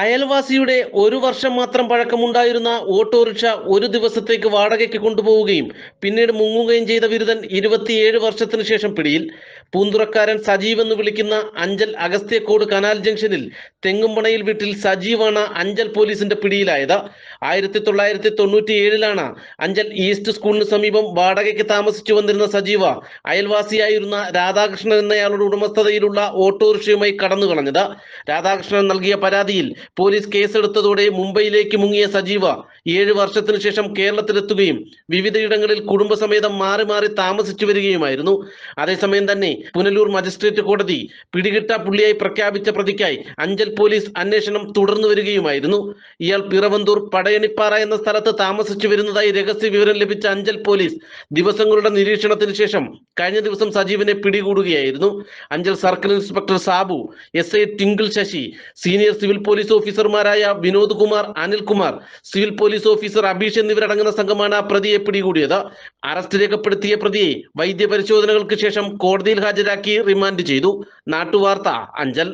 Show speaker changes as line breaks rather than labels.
അയൽവാസിയുടെ ഒരു വർഷം മാത്രം പഴക്കമുണ്ടായിരുന്ന ഓട്ടോറിക്ഷ ഒരു ദിവസത്തേക്ക് വാടകയ്ക്ക് കൊണ്ടുപോവുകയും പിന്നീട് മുങ്ങുകയും ചെയ്ത ബിരുദൻ 27 വർഷത്തിന് ശേഷം പിടിയിൽ. പൂന്തുറക്കാരൻ സജീവ് എന്ന് വിളിക്കുന്ന അഞ്ചൽ അഗസ്ത്യക്കോട് കനാൽ ജംഗ്ഷനിൽ തെങ്ങുംപണയിൽ വീട്ടിൽ സജീവാണ് അഞ്ചൽ പോലീസിന്റെ പിടിയിലായത്. 1997 അഞ്ചൽ ഈസ്റ്റ് സ്കൂളിന് സമീപം വാടകയ്ക്ക് താമസിച്ചു വന്നിരുന്ന സജീവ അയൽവാസിയായിരുന്ന രാധാകൃഷ്ണൻ എന്നയാളുടെ ഉടമസ്ഥതയിലുള്ള ഓട്ടോറിക്ഷയുമായി കടന്നു കളഞ്ഞത്. രാധാകൃഷ്ണൻ നൽകിയ പരാതിയിൽ പോലീസ് കേസെടുത്തതോടെ മുംബൈയിലേക്ക് മുങ്ങിയ സജീവ 7 വർഷത്തിനു ശേഷം കേരളത്തിലെത്തുകയും വിവിധയിടങ്ങളിൽ കുടുംബസമേതം മാറി മാറി താമസിച്ചു വരികയുമായിരുന്നു. അതേസമയം തന്നെ പുനലൂർ മജിസ്ട്രേറ്റ് കോടതി പിടികിട്ട പുള്ളിയായി പ്രഖ്യാപിച്ച പ്രതിക്കായി അഞ്ചൽ പോലീസ് അന്വേഷണം തുടർന്നു വരികയുമായിരുന്നു. ഇയാൾ പിറവന്തൂർ പടയണിപ്പാറ എന്ന സ്ഥലത്ത് താമസിച്ചു വരുന്നതായി രഹസ്യ വിവരം ലഭിച്ച അഞ്ചൽ പോലീസ് ദിവസങ്ങളുടെ നിരീക്ഷണത്തിന് ശേഷം കഴിഞ്ഞ ദിവസം സജീവനെ പിടികൂടുകയായിരുന്നു. Anchal circle inspector Sabu, SI Tinkle Shashi, senior civil police ഓഫീസർമാരായ Vinod Kumar, Anilkumar, civil police officer Abeesh എന്നിവരടങ്ങുന്ന സംഘമാണ് പ്രതിയെ പിടികൂടിയത്. അറസ്റ്റ് രേഖപ്പെടുത്തിയ പ്രതിയെ വൈദ്യപരിശോധനകൾക്ക് ശേഷം കോടതിയിൽ ഹാജരാക്കി റിമാൻഡ് ചെയ്തു. നാട്ടുവാർത്ത, അഞ്ചൽ.